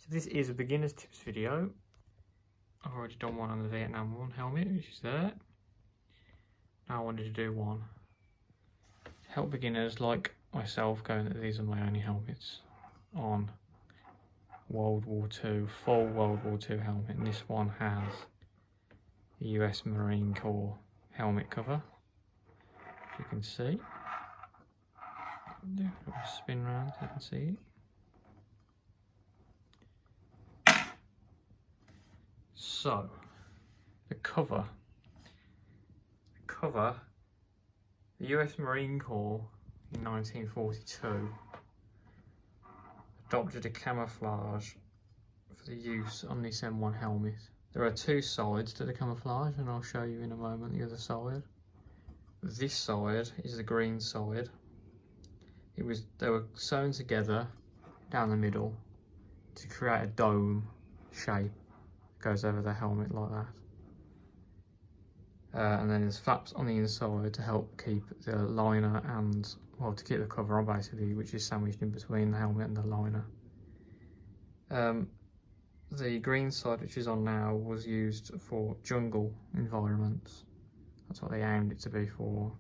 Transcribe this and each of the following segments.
So this is a beginner's tips video. I've already done one on the Vietnam War helmet, which is there. Now I wanted to do one to help beginners like myself, going that these are my only helmets on World War II, full World War II helmet, and this one has the US Marine Corps helmet cover, as you can see. Spin round so you can see it. So, the cover, the US Marine Corps in 1942 adopted a camouflage for the use on this M1 helmet. There are two sides to the camouflage, and I'll show you in a moment the other side. This side is the green side. They were sewn together down the middle to create a dome shape that goes over the helmet like that. And then there's flaps on the inside to help keep the liner and, well, to keep the cover on basically, which is sandwiched in between the helmet and the liner. The green side, which is on now, was used for jungle environments. That's what they aimed it to be for.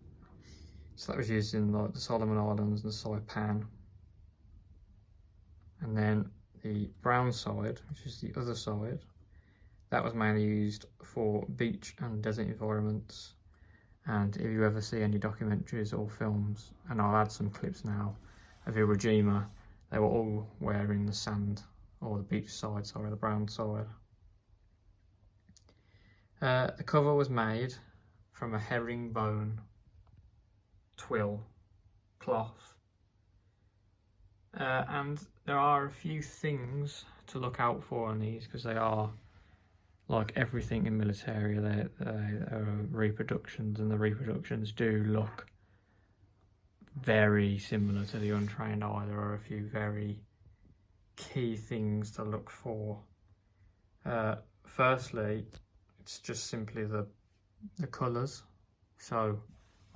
So that was used in like the Solomon Islands and Saipan. And then the brown side, which is the other side, that was mainly used for beach and desert environments. And if you ever see any documentaries or films, and I'll add some clips now, of Iwo Jima, they were all wearing the sand, or the beach side, sorry, the brown side. The cover was made from a herringbone twill cloth. And there are a few things to look out for on these, because they are, like everything in military, they are reproductions, and the reproductions do look very similar to the untrained eye. There are a few very key things to look for. Firstly, it's just simply the colours. So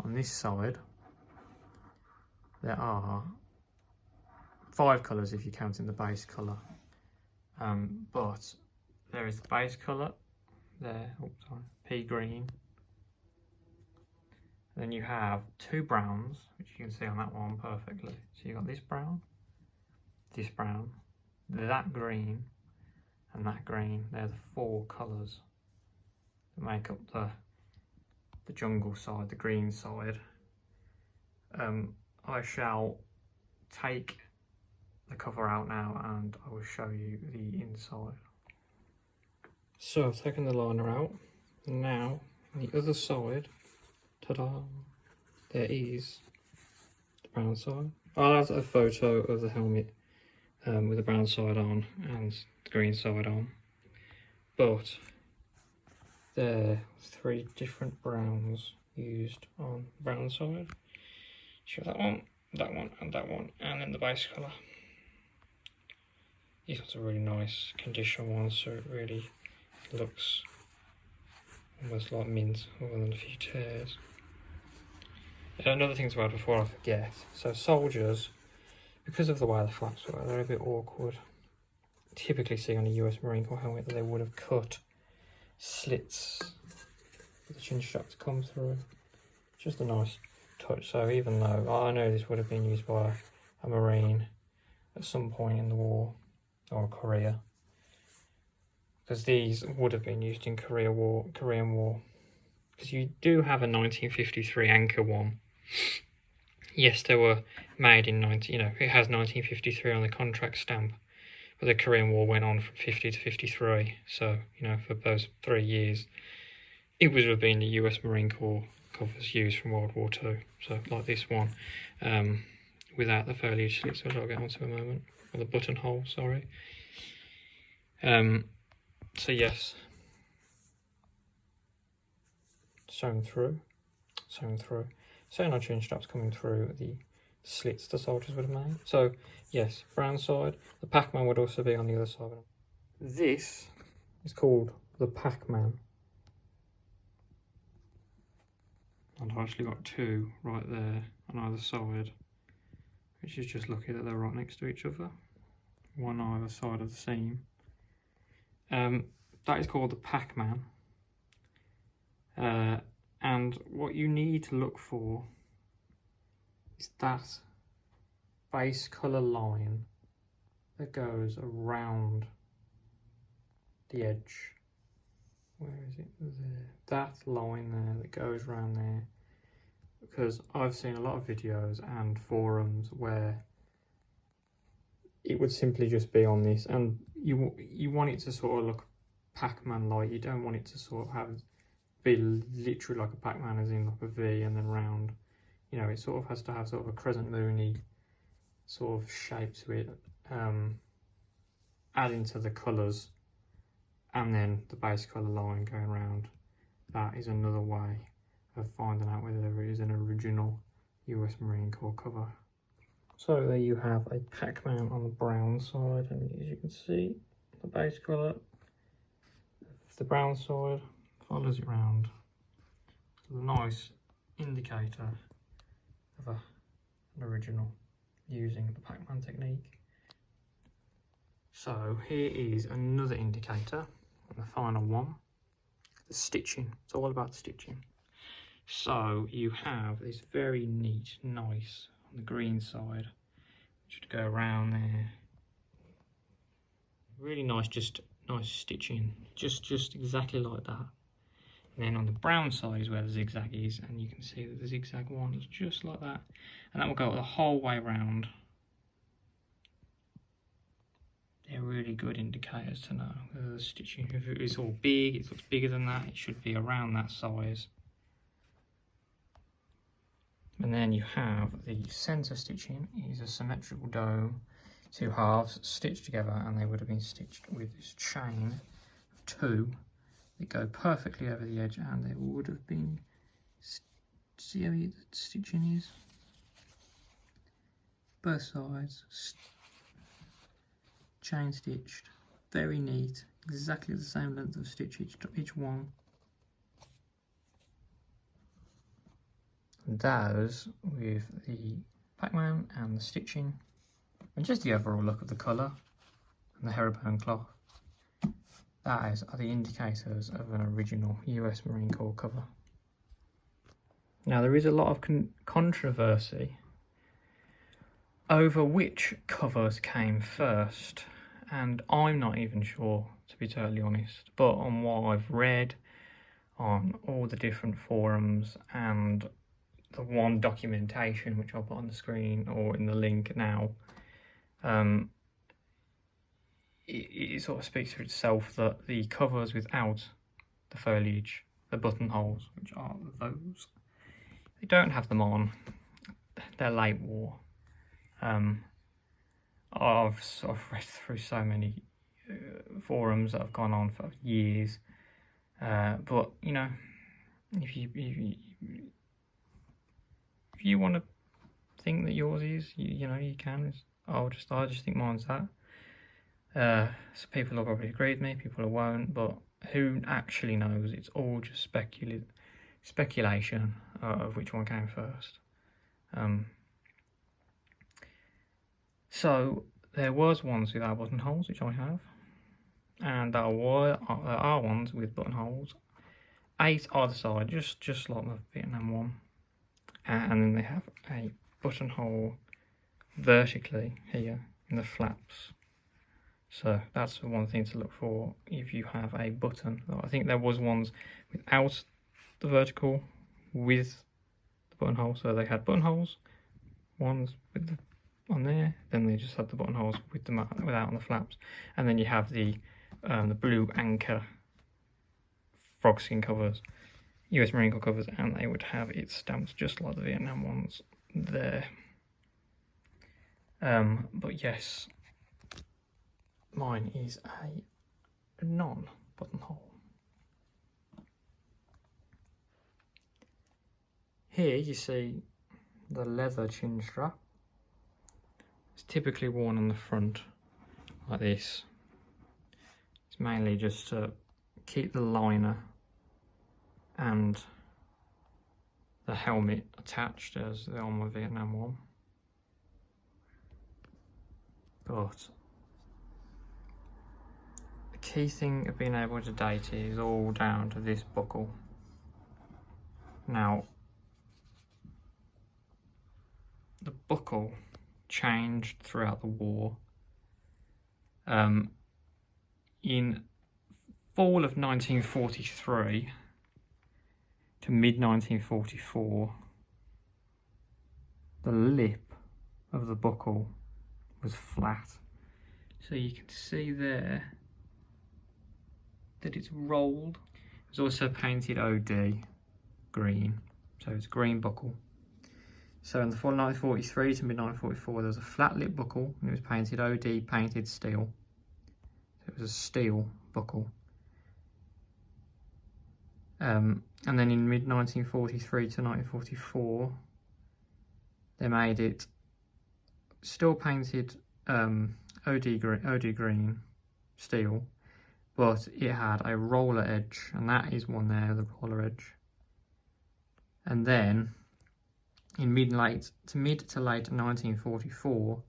on this side there are 5 colours if you're counting the base colour, but there is the base colour there, pea green. Then you have 2 browns, which you can see on that one perfectly. So you've got this brown, that green, and that green. They're the 4 colours that make up the jungle side, the green side. I shall take the cover out now and I will show you the inside. So I've taken the liner out, and now on the other side, ta-da, there is the brown side. I'll add a photo of the helmet with the brown side on and the green side on, but there are 3 different browns used on the brown side. Show that one, and that one, and then the base colour. These ones are really nice condition ones, so it really looks almost like mint, other than a few tears. Another thing to add before I forget, so soldiers, because of the way the flaps were, they're a bit awkward. Typically see on a US Marine Corps helmet that they would have cut slits for the chin strap to come through. Just a nice touch. So even though I know this would have been used by a Marine at some point in the war, or Korea, because these would have been used in Korean War, because you do have a 1953 Anchor one. Yes, they were made in it has 1953 on the contract stamp, but the Korean War went on from 50 to 53. So for those 3 years, it would have been the US Marine Corps covers used from World War II. So like this one, without the foliage slits, which I'll get onto in a moment, or the buttonhole, sorry. So yes, sewn through. Sewn on chin straps coming through the slits the soldiers would have made. So yes, brown side. The Pac-Man would also be on the other side. This is called the Pac-Man. And I've actually got 2 right there on either side, which is just lucky that they're right next to each other. one either side of the seam. That is called the Pac-Man. And what you need to look for is that base colour line that goes around the edge. Where is it? There. That line there that goes around there. Because I've seen a lot of videos and forums where it would simply just be on this, and you want it to sort of look Pac-Man like. You don't want it to sort of be literally like a Pac-Man, as in like a V and then round. You know, it sort of has to have sort of a crescent moony sort of shape to it, adding to the colours, and then the base colour line going around. That is another way of finding out whether there is an original US Marine Corps cover. So there you have a Pac-Man on the brown side, and as you can see, the base colour of the brown side follows it round. So a nice indicator of an original using the Pac-Man technique. So here is another indicator, the final one, the stitching. It's all about the stitching. So you have this very neat, nice, on the green side, which would go around there. Really nice, just nice stitching, just exactly like that. And then on the brown side is where the zigzag is, and you can see that the zigzag one is just like that, and that will go the whole way around. They're really good indicators to know whether the stitching, if it's all big, it looks bigger than that, it should be around that size. And then you have the centre stitching is a symmetrical dome, two halves stitched together, and they would have been stitched with this chain of two that go perfectly over the edge, and they would have been, see how the stitching is? Both sides, chain stitched, very neat, exactly the same length of stitch each one. And those with the Pac-Man and the stitching, and just the overall look of the colour and the herringbone cloth. That are the indicators of an original US Marine Corps cover. Now there is a lot of controversy over which covers came first, and I'm not even sure, to be totally honest, but on what I've read on all the different forums and the one documentation which I'll put on the screen or in the link now, it sort of speaks for itself that the covers without the foliage, the buttonholes, which are those, they don't have them on. They're late war. I've sort of read through so many forums that have gone on for years, but you know, if you want to think that yours is, you know, you can. I just think mine's that. So people will probably agree with me, people who won't, but who actually knows? It's all just speculation of which one came first. So there was ones without buttonholes, which I have, and there are ones with buttonholes, 8 either side, just like the Vietnam one, and then they have a buttonhole vertically here in the flaps. So that's one thing to look for if you have a button. I think there was ones without the vertical with the buttonhole, so they had buttonholes, ones with the on there, then they just had the buttonholes with them without on the flaps, and then you have the blue anchor frog skin covers, US Marine Corps covers, and they would have it stamped just like the Vietnam ones there. But yes, mine is a non-buttonhole. Here you see the leather chin strap. It's typically worn on the front like this. It's mainly just to keep the liner and the helmet attached as on my Vietnam one. But key thing of being able to date it is all down to this buckle. Now, the buckle changed throughout the war. In fall of 1943 to mid-1944, the lip of the buckle was flat. So you can see there that it's rolled. It was also painted OD green, so it's a green buckle. So in the fall of 1943 to mid-1944, there was a flat lip buckle and it was painted OD, painted steel. So it was a steel buckle. And then in mid-1943 to 1944, they made it still painted OD green steel, but it had a roller edge, and that is one there, the roller edge. And then in mid to late 1944,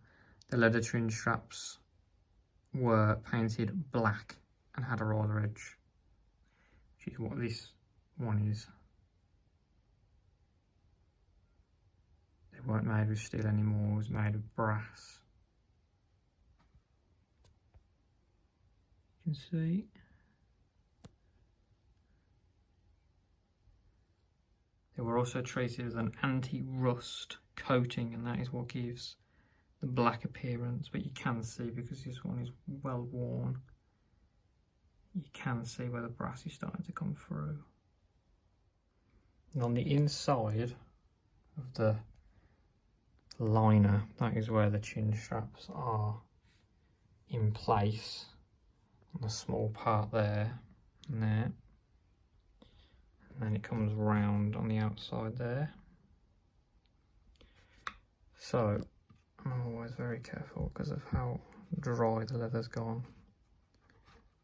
the leather chin straps were painted black and had a roller edge, which is what this one is. They weren't made with steel anymore, it was made of brass. You can see. They were also treated as an anti-rust coating, and that is what gives the black appearance. But you can see, because this one is well worn, you can see where the brass is starting to come through. And on the inside of the liner, that is where the chin straps are in place, on the small part there and there. And then it comes round on the outside there. So I'm always very careful because of how dry the leather's gone.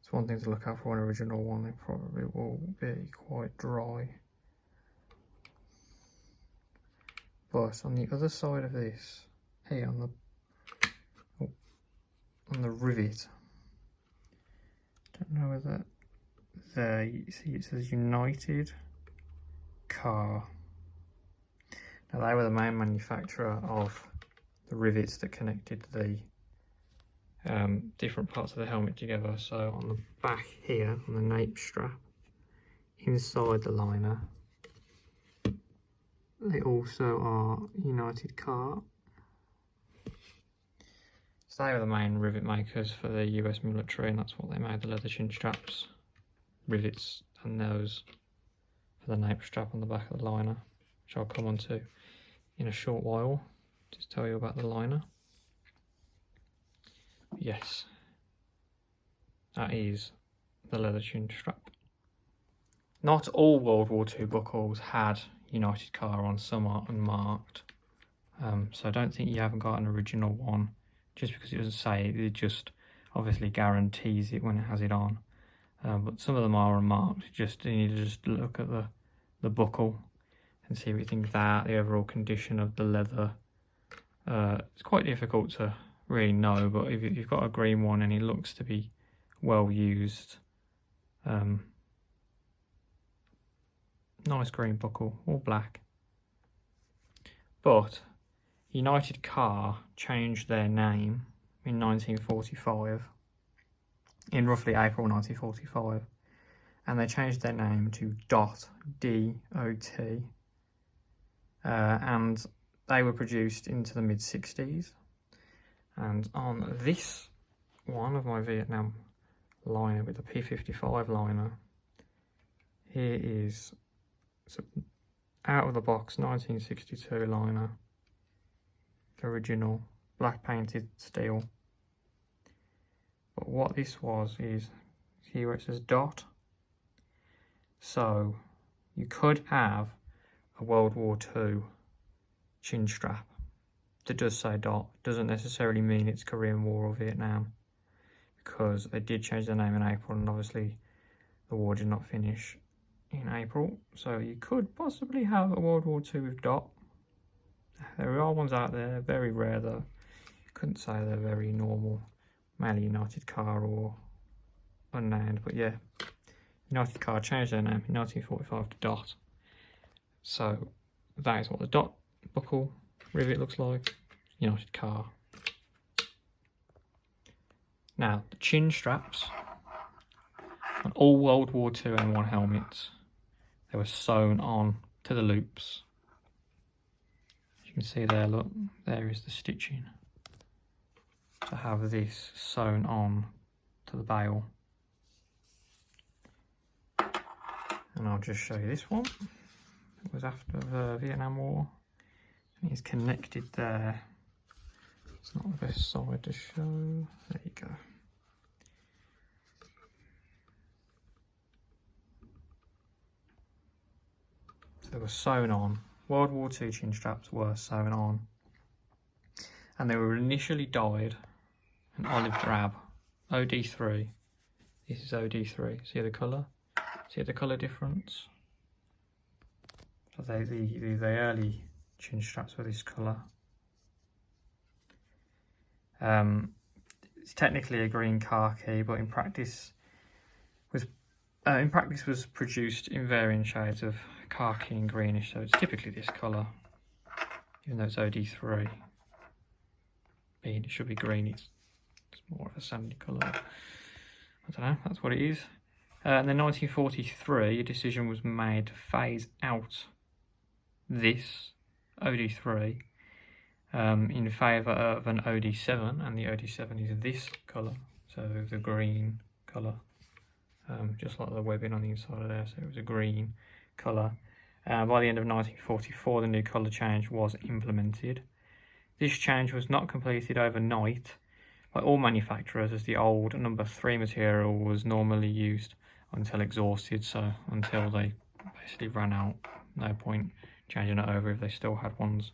It's one thing to look out for an original one, it probably will be quite dry. But on the other side of this, here on the rivet, don't know whether there you see it says United Car. Now they were the main manufacturer of the rivets that connected the different parts of the helmet together. So on the back here, on the nape strap, inside the liner, they also are United Car. So they were the main rivet makers for the US military, and that's what they made the leather chin straps, rivets, and those for the nape strap on the back of the liner, which I'll come on to in a short while, just tell you about the liner. Yes, that is the leather chin strap. Not all World War II buckles had United Car on, some are unmarked. So I don't think you haven't got an original one just because it doesn't say it. It just obviously guarantees it when it has it on. But some of them are unmarked. You need to just look at the buckle and see what you think of that, the overall condition of the leather. It's quite difficult to really know, but if you've got a green one and it looks to be well used, nice green buckle, all black. But United Car changed their name in 1945, in roughly April 1945, and they changed their name to DOT, and they were produced into the mid-60s. And on this one of my Vietnam liner with the P55 liner, here is out of the box 1962 liner, original black painted steel. But what this was is here where it says DOT. So you could have a World War II chin strap that does say DOT. Doesn't necessarily mean it's Korean War or Vietnam, because they did change their name in April, and obviously the war did not finish in April. So you could possibly have a World War II with DOT. There are ones out there, very rare though. Couldn't say they're very normal, mainly United Car or unnamed, but yeah, United Car changed their name in 1945 to DOT. So that is what the DOT buckle rivet looks like. United Car. Now the chin straps on all World War II M1 helmets, they were sewn on to the loops. As you can see there, look, there is the stitching to have this sewn on to the bail. And I'll just show you this one. It was after the Vietnam War, and it's connected there. It's not the best side to show. There you go. So they were sewn on. World War II chin straps were sewn on, and they were initially dyed an olive drab, OD3. This is OD3. See the colour? See the colour difference? So the early chin straps were this colour. It's technically a green khaki, but in practice was produced in varying shades of khaki and greenish, so it's typically this colour, even though it's OD3. It should be green, it's more of a sandy colour. I don't know, that's what it is. And then 1943, a decision was made to phase out this OD3 in favour of an OD7, and the OD7 is this colour, so the green colour, just like the webbing on the inside of there, so it was a green colour. By the end of 1944, the new colour change was implemented. This change was not completed overnight by all manufacturers, as the old number 3 material was normally used until exhausted, so until they basically ran out. No point changing it over if they still had ones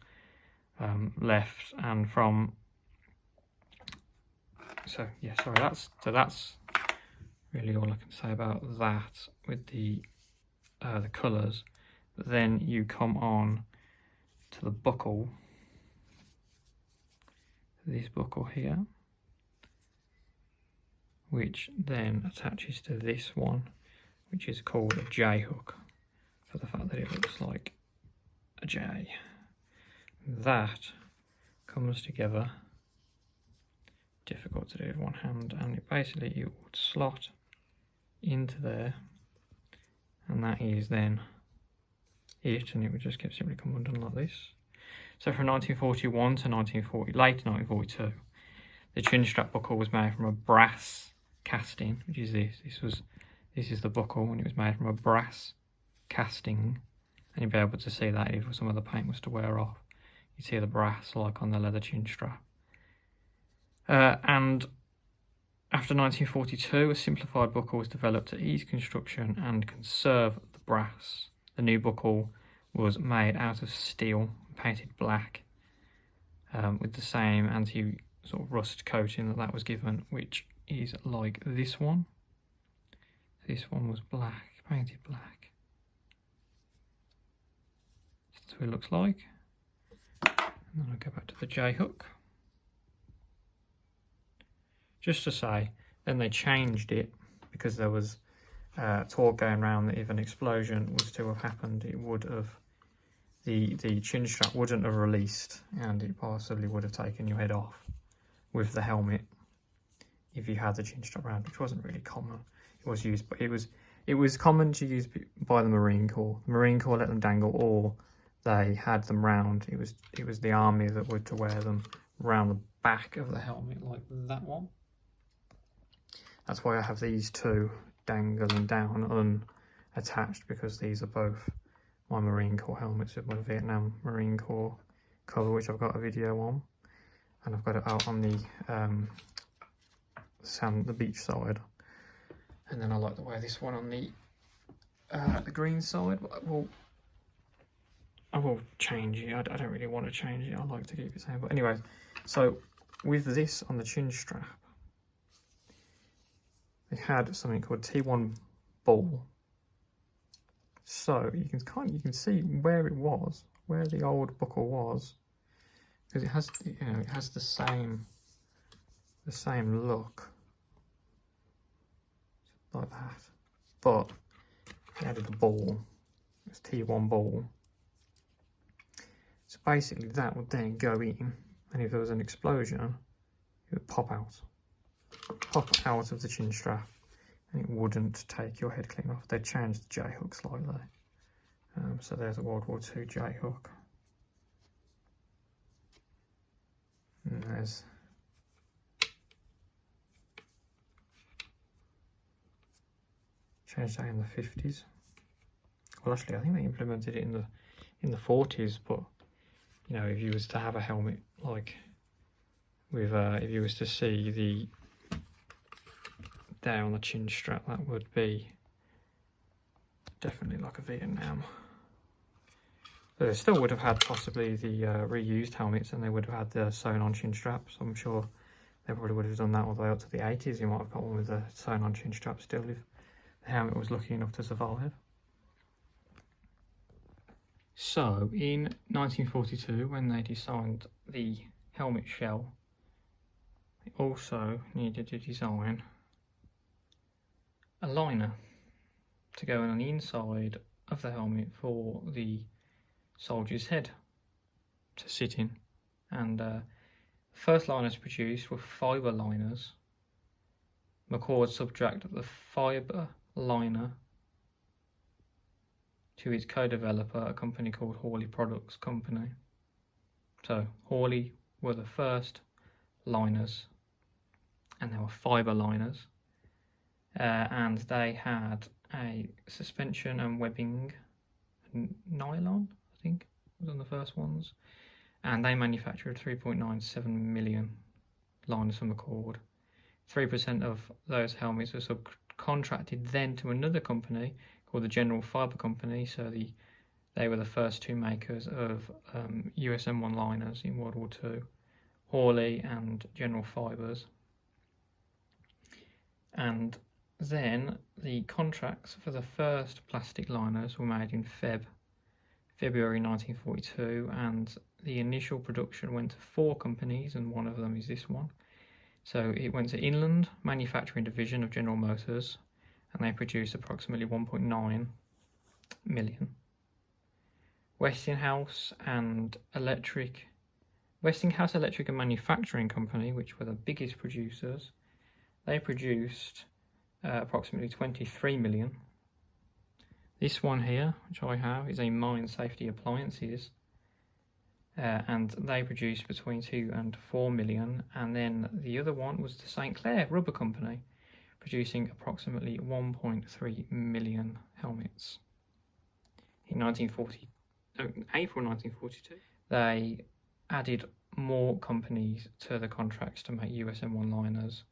left. And from that's really all I can say about that with the colours. But then you come on to the buckle, this buckle here, which then attaches to this one, which is called a J hook, for the fact that it looks like a J. That comes together, difficult to do with one hand, and it basically it would slot into there, and that is then it, and it would just simply come undone like this. So from 1941 to late 1942, the chin strap buckle was made from a brass casting, which is this. This is the buckle, and it was made from a brass casting, and you'll be able to see that if some of the paint was to wear off. You see the brass like on the leather chin strap. And after 1942, a simplified buckle was developed to ease construction and conserve the brass. The new buckle was made out of steel, painted black, with the same anti-rust coating that was given, which is like this one. This one was black, painted black. That's what it looks like. And then I'll go back to the J hook. Just to say, then they changed it because there was talk going around that if an explosion was to have happened, it would have, the chin strap wouldn't have released, and it possibly would have taken your head off with the helmet if you had the chin strap around, which wasn't really common. It was used, but it was common to use by the Marine Corps. The Marine Corps let them dangle, or they had them round. It was the army that were to wear them around the back of the helmet, like that one. That's why I have these two dangling down unattached, because these are both my Marine Corps helmets with my Vietnam Marine Corps colour, which I've got a video on, and I've got it out on the beach side. And then I like to wear this one on the green side. I will change it. I don't really want to change it. I like to keep it the same. But anyway, so with this on the chin strap, they had something called T1 ball. So you can see where it was, where the old buckle was, because it has, it has the same look. like that. But he added a ball, it's T1 ball. So basically that would then go in, and if there was an explosion, it would pop out of the chin strap, and it wouldn't take your head clean off. They'd change the J-hook slightly. So there's a World War II J-hook. And there's changed that in the 50s. Well, actually, I think they implemented it in the 40s. But you know, if you was to have a helmet like with, if you was to see the there on the chin strap, that would be definitely like a Vietnam. But they still would have had possibly the reused helmets, and they would have had the sewn-on chin straps. I'm sure they probably would have done that all the way up to the 80s. You might have got one with the sewn-on chin strap still if the helmet was lucky enough to survive. So, in 1942, when they designed the helmet shell, they also needed to design a liner to go on the inside of the helmet for the soldier's head to sit in. And the first liners produced were fibre liners. McCord subjected the fibre liner to its co-developer, a company called Hawley Products Company. So Hawley were the first liners, and they were fibre liners, and they had a suspension and webbing nylon, I think was on the first ones, and they manufactured 3.97 million liners from McCord. 3% of those helmets were subcontracted then to another company called the General Fibre Company. So they were the first two makers of US M1 liners in World War II, Hawley and General Fibres. And then the contracts for the first plastic liners were made in February 1942, and the initial production went to 4 companies, and one of them is this one. So it went to Inland Manufacturing Division of General Motors, and they produced approximately 1.9 million. Westinghouse Electric and Manufacturing Company, which were the biggest producers, they produced approximately 23 million. This one here, which I have, is a Mine Safety Appliances, and they produced between 2 and 4 million. And then the other one was the St. Clair Rubber Company, producing approximately 1.3 million helmets. In April 1942, they added more companies to the contracts to make US M1 liners.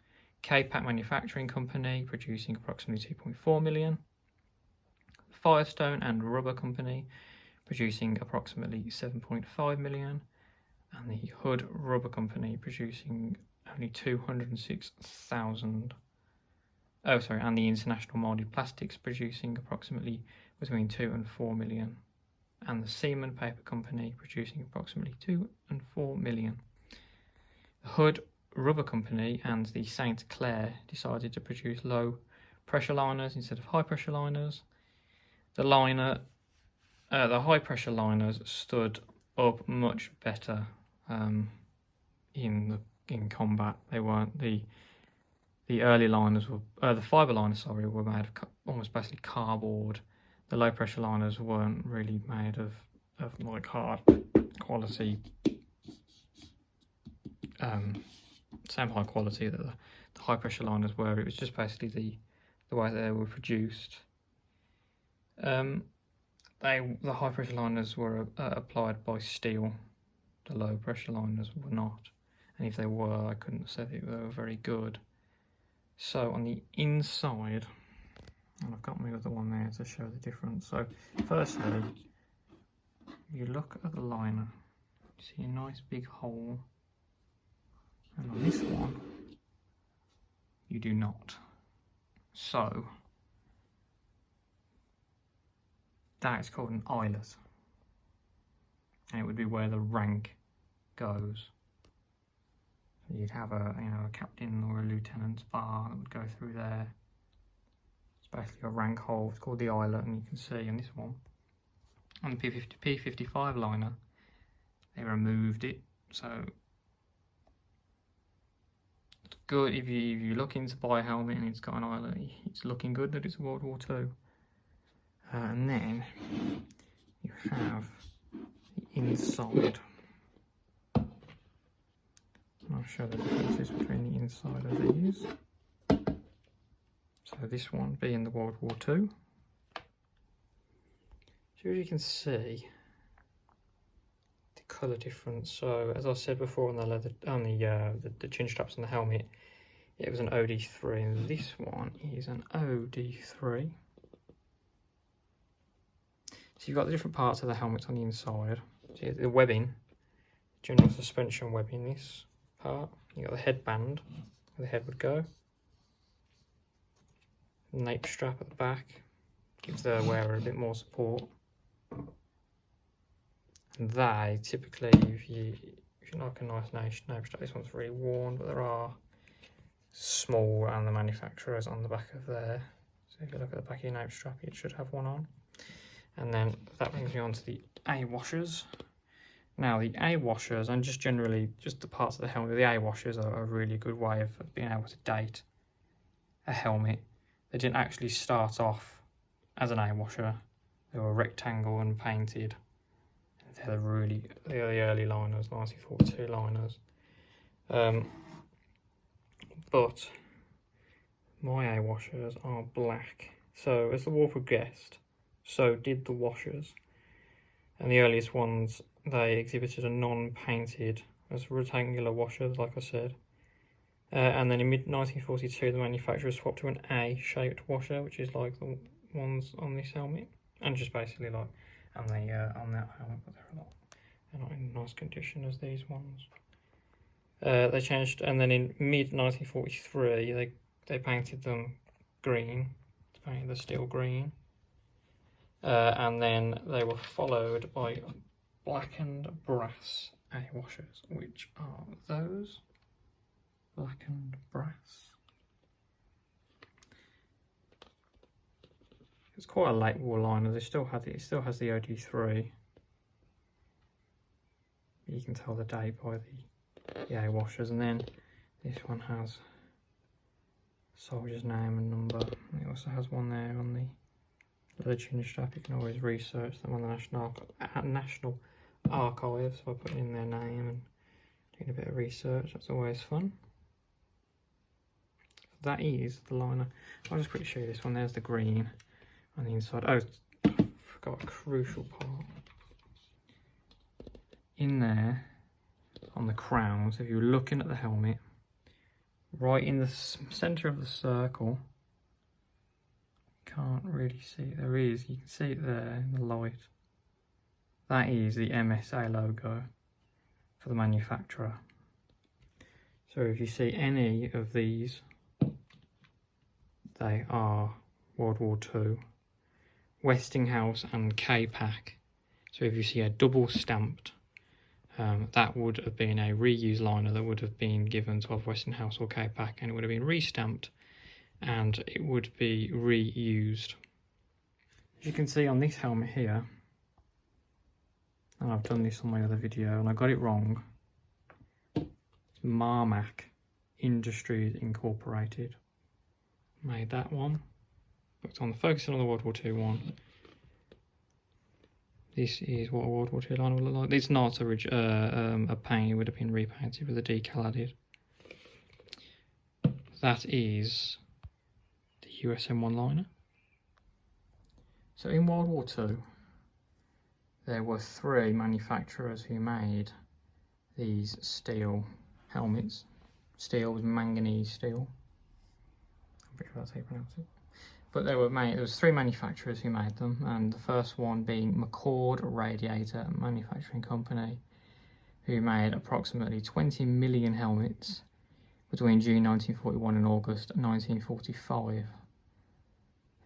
K-Pack Manufacturing Company producing approximately 2.4 million. Firestone and Rubber Company producing approximately 7.5 million. And the Hood Rubber Company producing only 206,000. Oh, sorry, and the International Molded Plastics producing approximately between 2 and 4 million. And the Seaman Paper Company producing approximately 2 and 4 million. The Hood Rubber Company and the St. Clair decided to produce low pressure liners instead of high pressure liners. The high pressure liners stood up much better in combat. They weren't the early liners were the fibre liners, were made of almost basically cardboard. The low pressure liners weren't really made of like hard quality, same high quality that the high pressure liners were. It was just basically the way that they were produced. The high pressure liners were applied by steel. The low pressure liners were not, and if they were, I couldn't say that they were very good. So on the inside, and I've got my other one there to show the difference. So firstly, you look at the liner, you see a nice big hole, and on this one, you do not. So that is called an eyelet, and it would be where the rank goes. So you'd have a captain or a lieutenant's bar that would go through there. basically a rank hole. It's called the eyelet, and you can see on this one, on the P55 liner, they removed it. So it's good if you're looking to buy a helmet and it's got an eyelet. It's looking good that it's World War II. And then you have the inside. I'll show the differences between the inside of these. So this one being the World War II. So as you can see, the colour difference. So as I said before on the leather, on the chin straps on the helmet, it was an OD3, and this one is an OD3. So you've got the different parts of the helmet on the inside. So the webbing, general suspension webbing, this part. You've got the headband, where the head would go. Nape strap at the back, gives the wearer a bit more support. And they typically, if you like a nice nape strap, this one's really worn, but there are small and the manufacturers on the back of there. So if you look at the back of your nape strap, it should have one on. And then that brings me on to the A washers. Now the A washers, and just generally just the parts of the helmet, the A washers are a really good way of being able to date a helmet. They didn't actually start off as an A washer. They were rectangle and painted. They're the early liners, 1942 liners. But my A washers are black. So as the war progressed, so did the washers. And the earliest ones, they exhibited a non-painted, as rectangular washers, like I said. And then in mid-1942, the manufacturer swapped to an A-shaped washer, which is like the ones on this helmet, and just basically like on that helmet, but they're not in nice condition as these ones. They changed, and then in mid-1943, they painted them green, painted the steel green, and then they were followed by blackened brass A washers, which are those. Blackened brass. It's quite a late war liner. It still has the OD3. You can tell the date by the A washers, and then this one has soldier's name and number. It also has one there on the leather chin strap. You can always research them on the National Archives by putting in their name and doing a bit of research. That's always fun. That is the liner. I'll just quickly show you this one. There's the green on the inside. Oh, I forgot a crucial part. In there, on the crowns, if you're looking at the helmet, right in the centre of the circle, can't really see it. There is, you can see it there in the light. That is the MSA logo for the manufacturer. So if you see any of these, they are World War II, Westinghouse and K-Pack. So if you see a double stamped, that would have been a reused liner that would have been given to either Westinghouse or K-Pack, and it would have been restamped and it would be reused. As you can see on this helmet here, and I've done this on my other video and I got it wrong, it's Marmac Industries Incorporated made that one, but on the focusing on the World War II one, this is what a World War II liner would look like. It's not a paint, it would have been repainted with a decal added. That is the US M1 liner. So in World War II, there were 3 manufacturers who made these steel helmets. Steel was manganese steel. I'm pretty sure that's how you pronounce it. But there was 3 manufacturers who made them, and the first one being McCord Radiator Manufacturing Company, who made approximately 20 million helmets between June 1941 and August 1945.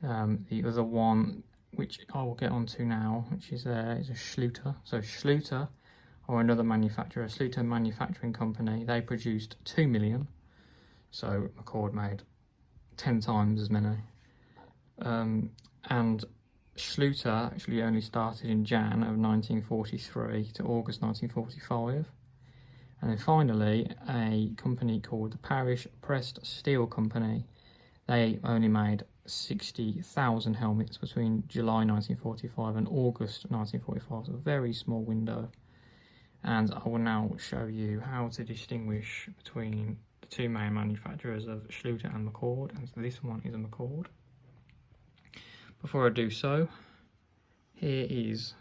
The other one, which I will get onto now, which is a Schluter. So Schluter, or another manufacturer, Schluter Manufacturing Company, they produced 2 million. So McCord made 10 times as many. and Schluter actually only started in Jan of 1943 to August 1945. And then finally, a company called the Parish Pressed Steel Company, they only made 60,000 helmets between July 1945 and August 1945, so a very small window. And I will now show you how to distinguish between the two main manufacturers of Schluter and McCord, and so this one is a McCord. Before I do so, here is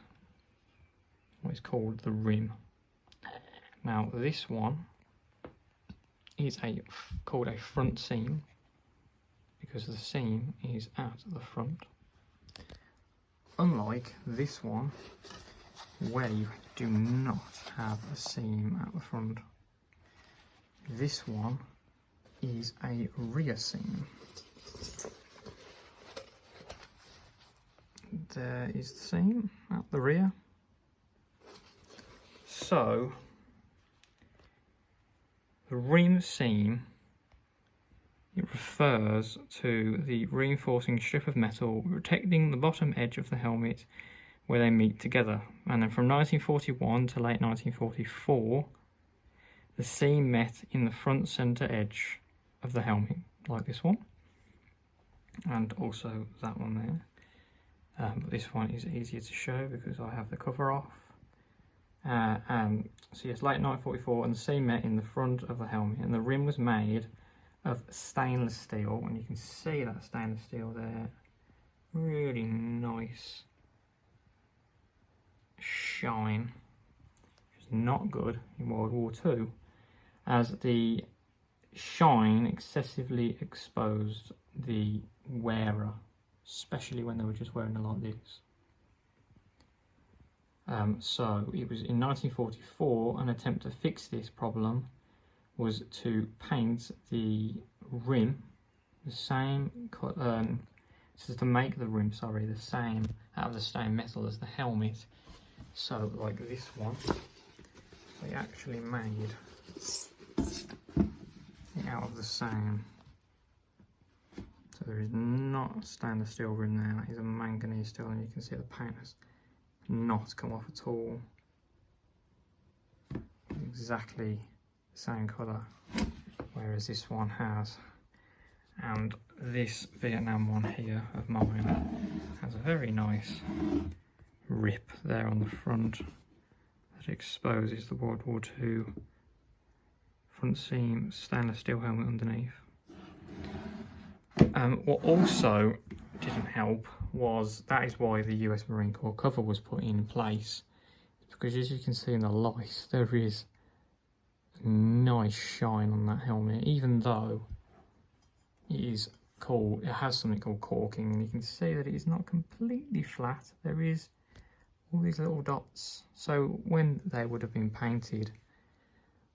what is called the rim. Now this one is called a front seam, because the seam is at the front. Unlike this one, where you do not have a seam at the front. This one is a rear seam. There is the seam at the rear. So, the rim seam, it refers to the reinforcing strip of metal protecting the bottom edge of the helmet where they meet together. And then from 1941 to late 1944, the seam met in the front centre edge of the helmet, like this one, and also that one there. But this one is easier to show because I have the cover off. So yes, late 1944, and the seam met in the front of the helmet, and the rim was made of stainless steel, and you can see that stainless steel there, really nice shine, which is not good in World War II, as the shine excessively exposed the wearer, especially when they were just wearing it like this. So it was in 1944, an attempt to fix this problem was to paint the rim the same, so to make the rim, sorry, the same, out of the same metal as the helmet. So like this one, they actually made it out of the same. So there is not a stainless steel rim there, that is a manganese steel, and you can see the paint has not come off at all. Exactly the same colour, whereas this one has. And this Vietnam one here of mine has a very nice rip there on the front that exposes the World War II front seam stainless steel helmet underneath. What also didn't help was, that is why the US Marine Corps cover was put in place, because as you can see in the light, there is a nice shine on that helmet, even though it is called, it has something called caulking, and you can see that it is not completely flat. There is all these little dots. So when they would have been painted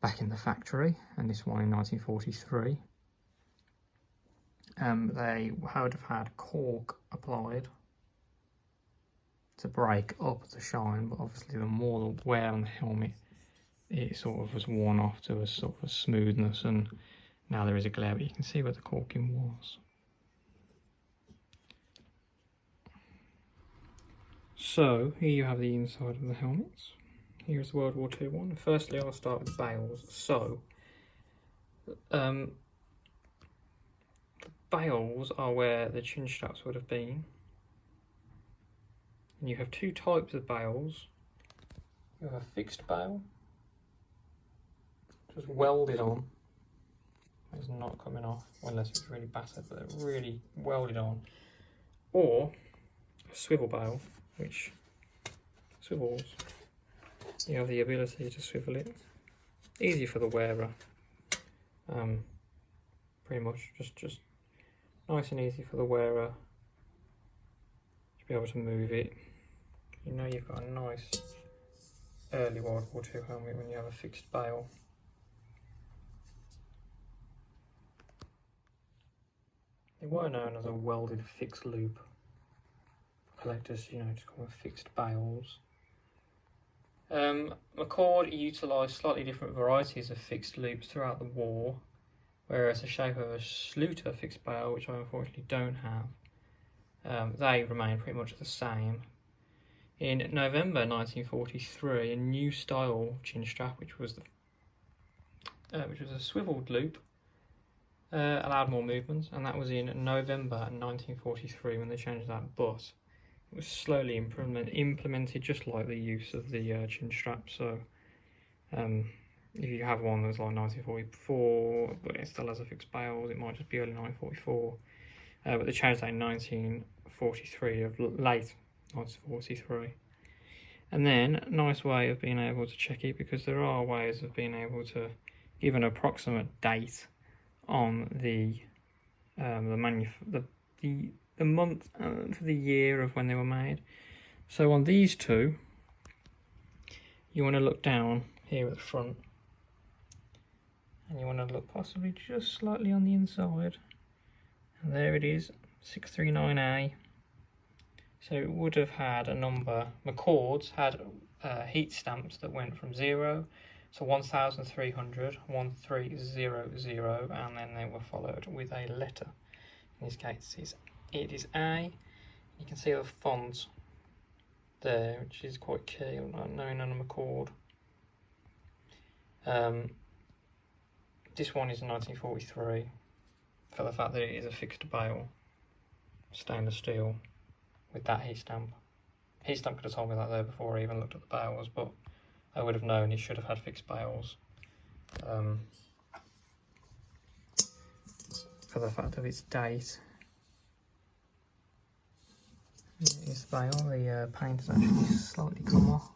back in the factory, and this one in 1943, they would have had caulk applied to break up the shine, but obviously the more the wear on the helmet, it sort of was worn off to a sort of a smoothness, and now there is a glare, but you can see where the caulking was. So here you have the inside of the helmets. Here's the World War II one. Firstly, I'll start with the bales. So the bales are where the chin straps would have been. And you have two types of bales. You have a fixed bale, just welded on. It's not coming off unless it's really battered, but they're really welded on. Or a swivel bale, which swivels. You have the ability to swivel it. Easy for the wearer. Pretty much just nice and easy for the wearer to be able to move it. You know you've got a nice early World War II helmet when you have a fixed bale. They were known as a welded fixed loop. Collectors, you know, just call them fixed bales. McCord utilised slightly different varieties of fixed loops throughout the war, whereas the shape of a Schluter fixed bale, which I unfortunately don't have, they remain pretty much the same. In November 1943, a new style chinstrap, which was a swiveled loop, allowed more movement, and that was in November 1943 when they changed that. But it was slowly implemented, just like the use of the chinstrap. So, if you have one that's like 1944, but it still has a fixed bail, it might just be early 1944. But they changed that in 1943, of late 1943. And then, a nice way of being able to check it, because there are ways of being able to give an approximate date on the month for the year of when they were made. So on these two, you want to look down here at the front, and you want to look possibly just slightly on the inside, and there it is, 639A. So it would have had a number. McCord's had heat stamps that went from 0 to 1300, 1300, and then they were followed with a letter. In this case, it is A. You can see the font there, which is quite key, known on a McCord. This one is 1943, for the fact that it is a fixed bail, stainless steel, with that heat stamp. Heat stamp could have told me that there before I even looked at the bails, but I would have known it should have had fixed bails. For the fact of its date. Here's the bail, the paint has actually slightly come off.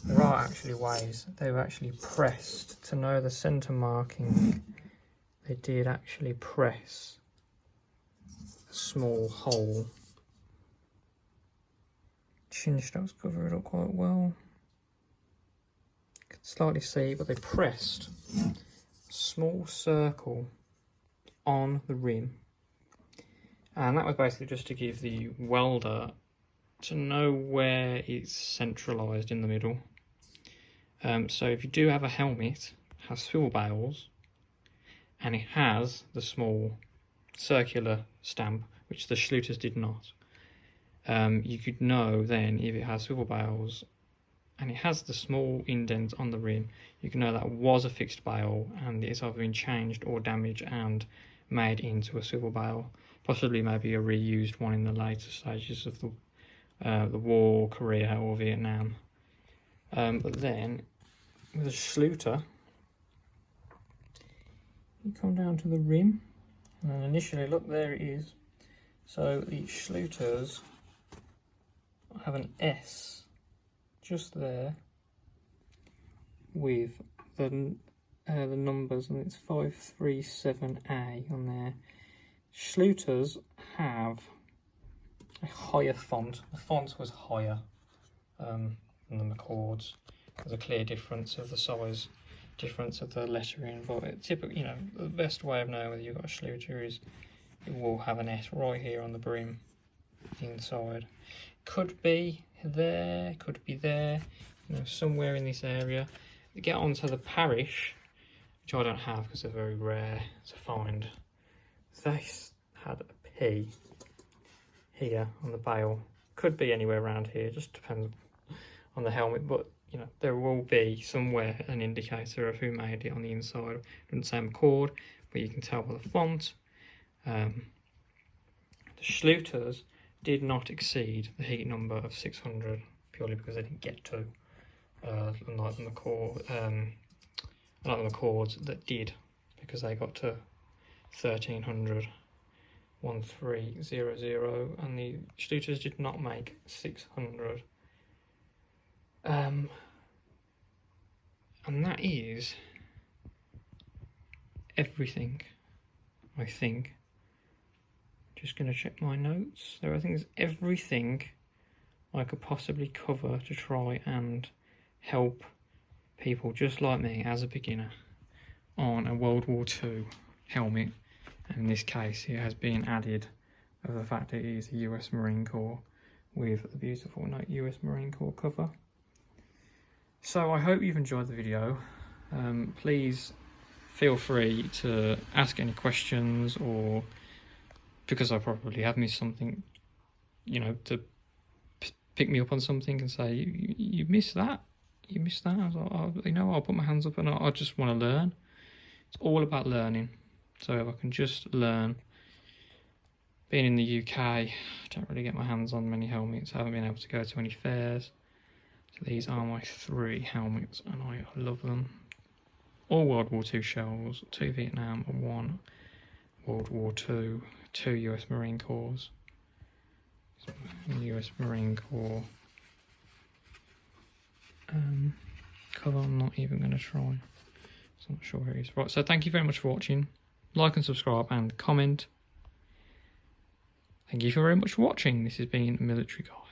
There are actually ways, they were actually pressed to know the centre marking. They did actually press a small hole. Chinstraps cover it up quite well. You can slightly see, but they pressed a small circle on the rim, and that was basically just to give the welder to know where it's centralised in the middle. So if you do have a helmet, it has swivel bails, and it has the small circular stamp, which the Schlüters did not. You could know then if it has swivel bails and it has the small indent on the rim, you can know that was a fixed bail and it's either been changed or damaged and made into a swivel bail, possibly maybe a reused one in the later stages of the war, Korea or Vietnam. But then with a Schlüter, you come down to the rim, and then initially, look, there it is. So the Schlüters have an S just there with the numbers, and it's 537A on there. Schlüters have a higher font. The font was higher than the McCords. There's a clear difference of the size, difference of the lettering, but typically, the best way of knowing whether you've got a Schlüter is it will have an S right here on the brim inside. Could be there, could be there, somewhere in this area. To get onto the parish, which I don't have because they're very rare to find, they had a P here on the bail. Could be anywhere around here, just depends on the helmet, but there will be somewhere an indicator of who made it on the inside. It doesn't say McCord, but you can tell by the font. The Schlüters did not exceed the heat number of 600 purely because they didn't get to, unlike the McCords that did, because they got to 1300, 1300, and the Schlüters did not make 600. And that is everything, I think. Just going to check my notes. There, I think there's everything I could possibly cover to try and help people just like me as a beginner on a World War II helmet. And in this case, it has been added of the fact that it is a US Marine Corps with a beautiful US Marine Corps cover. So I hope you've enjoyed the video. Please feel free to ask any questions or because I probably have missed something, you know, to pick me up on something and say, you missed that. You missed that. I was like, you know, I'll put my hands up and I just want to learn. It's all about learning. So if I can just learn. Being in the UK, I don't really get my hands on many helmets. I haven't been able to go to any fairs. So these are my 3 helmets and I love them. All World War II shells, 2 Vietnam and 1 World War II, 2 US Marine Corps. US Marine Corps colour I'm not even going to try. So I'm not sure where it is. Right, so thank you very much for watching. Like and subscribe and comment. Thank you very much for watching. This has been Military Guy.